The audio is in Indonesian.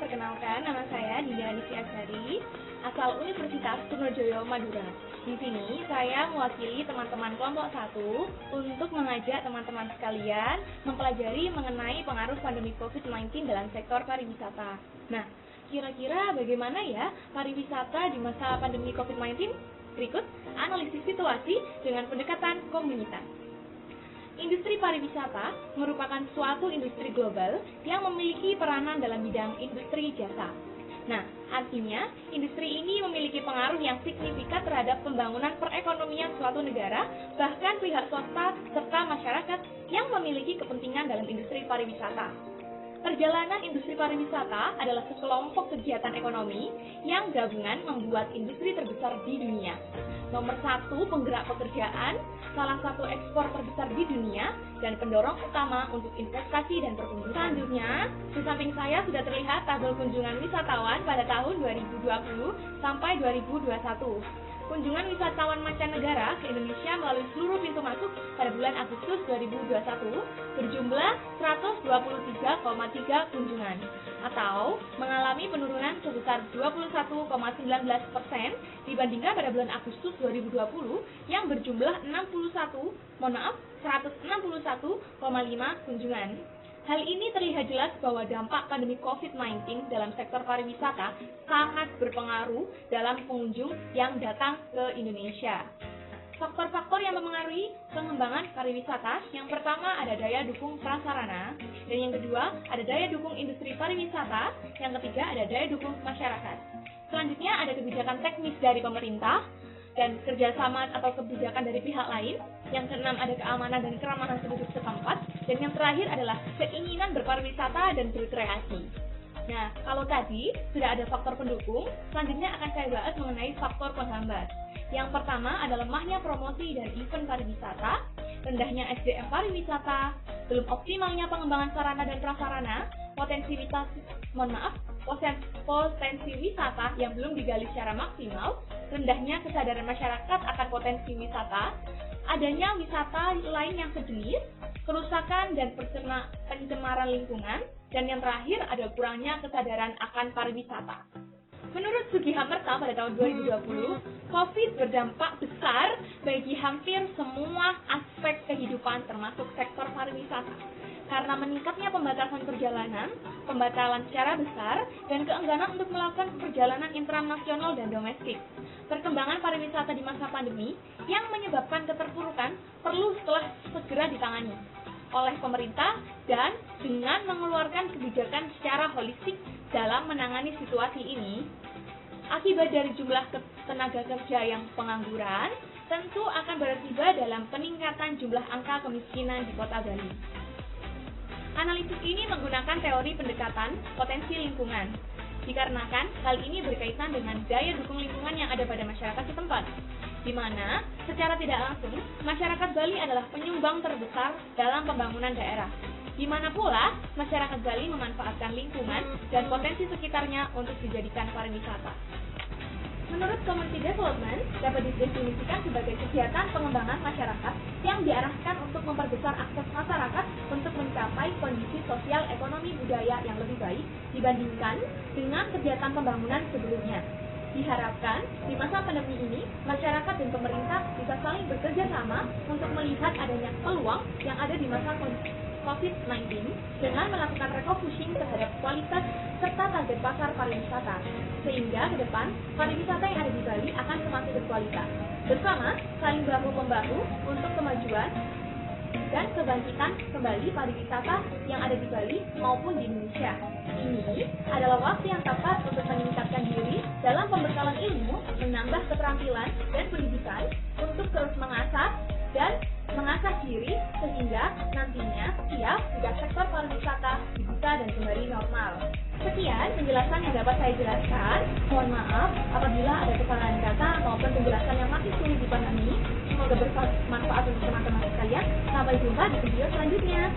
perkenalkan nama saya Dinda Anisi Azhari, asal Universitas Trunojoyo Madura. Di sini saya mewakili teman-teman kelompok 1 untuk mengajak teman-teman sekalian mempelajari mengenai pengaruh pandemi COVID-19 dalam sektor pariwisata. Nah, kira-kira bagaimana ya pariwisata di masa pandemi COVID-19? Berikut analisis situasi dengan pendekatan komunitas. Industri pariwisata merupakan suatu industri global yang memiliki peranan dalam bidang industri jasa. Nah, artinya industri ini memiliki pengaruh yang signifikan terhadap pembangunan perekonomian suatu negara, bahkan pihak swasta serta masyarakat yang memiliki kepentingan dalam industri pariwisata. Perjalanan industri pariwisata adalah sekelompok kegiatan ekonomi yang gabungan membuat industri terbesar di dunia. Nomor 1 penggerak pekerjaan, salah satu ekspor terbesar di dunia, dan pendorong utama untuk investasi dan pertumbuhan. Selanjutnya, di samping saya sudah terlihat tabel kunjungan wisatawan pada tahun 2020 sampai 2021. Kunjungan wisatawan mancanegara ke Indonesia melalui seluruh pintu masuk pada bulan Agustus 2021 berjumlah 123,3 kunjungan, atau mengalami penurunan sebesar 21,19% dibandingkan pada bulan Agustus 2020 yang berjumlah 161,5 kunjungan. Hal ini terlihat jelas bahwa dampak pandemi COVID-19 dalam sektor pariwisata sangat berpengaruh dalam pengunjung yang datang ke Indonesia. Faktor-faktor yang mempengaruhi pengembangan pariwisata, yang pertama ada daya dukung prasarana, dan yang kedua ada daya dukung industri pariwisata, yang ketiga ada daya dukung masyarakat. Selanjutnya ada kebijakan teknis dari pemerintah, dan kerjasama atau kebijakan dari pihak lain. Yang keenam ada keamanan dan keramahan penduduk setempat, dan yang terakhir adalah keinginan berpariwisata dan berkreasi. Nah, kalau tadi sudah ada faktor pendukung, selanjutnya akan saya bahas mengenai faktor penghambat. Yang pertama adalah lemahnya promosi dan event pariwisata, rendahnya SDM pariwisata, belum optimalnya pengembangan sarana dan prasarana, potensi wisata yang belum digali secara maksimal, rendahnya kesadaran masyarakat akan potensi wisata, adanya wisata lain yang sejenis, kerusakan dan pencemaran lingkungan, dan yang terakhir ada kurangnya kesadaran akan pariwisata. Menurut Sugi Hamerta pada tahun 2020, COVID berdampak besar bagi hampir semua aspek kehidupan termasuk sektor pariwisata. Karena meningkatnya pembatasan perjalanan, pembatalan secara besar, dan keengganan untuk melakukan perjalanan internasional dan domestik. Perkembangan pariwisata di masa pandemi yang menyebabkan keterpurukan perlu segera ditangani oleh pemerintah dan dengan mengeluarkan kebijakan secara holistik dalam menangani situasi ini. Akibat dari jumlah tenaga kerja yang pengangguran tentu akan berakibat dalam peningkatan jumlah angka kemiskinan di Kota Bali. Analisis ini menggunakan teori pendekatan potensi lingkungan, dikarenakan hal ini berkaitan dengan daya dukung lingkungan yang ada pada masyarakat setempat, di mana secara tidak langsung masyarakat Bali adalah penyumbang terbesar dalam pembangunan daerah, di mana pula masyarakat Bali memanfaatkan lingkungan dan potensi sekitarnya untuk dijadikan pariwisata. Menurut Community Development, dapat didefinisikan sebagai kegiatan pengembangan masyarakat yang diarahkan untuk memperbesar akses masyarakat untuk mencapai kondisi sosial ekonomi budaya yang lebih baik dibandingkan dengan kegiatan pembangunan sebelumnya. Diharapkan di masa pandemi ini, masyarakat dan pemerintah bisa saling bekerja sama untuk melihat adanya peluang yang ada di masa COVID-19 dengan melakukan refocusing terhadap kualitas serta target pasar pariwisata, sehingga ke depan pariwisata yang ada di Bali akan semakin berkualitas. Bersama saling bahu-membahu untuk kemajuan dan kebangkitan kembali pariwisata yang ada di Bali maupun di Indonesia. Ini adalah waktu yang tepat untuk meningkatkan diri dalam pembekalan ilmu, menambah keterampilan dan pendidikan untuk terus mengasah diri sehingga nantinya siap jika sektor pariwisata dibuka dan kembali normal. Sekian penjelasan yang dapat saya jelaskan. Mohon maaf apabila ada kesalahan kata maupun penjelasan yang masih sulit dipahami. Semoga bermanfaat untuk teman-teman sekalian. Sampai jumpa di video selanjutnya.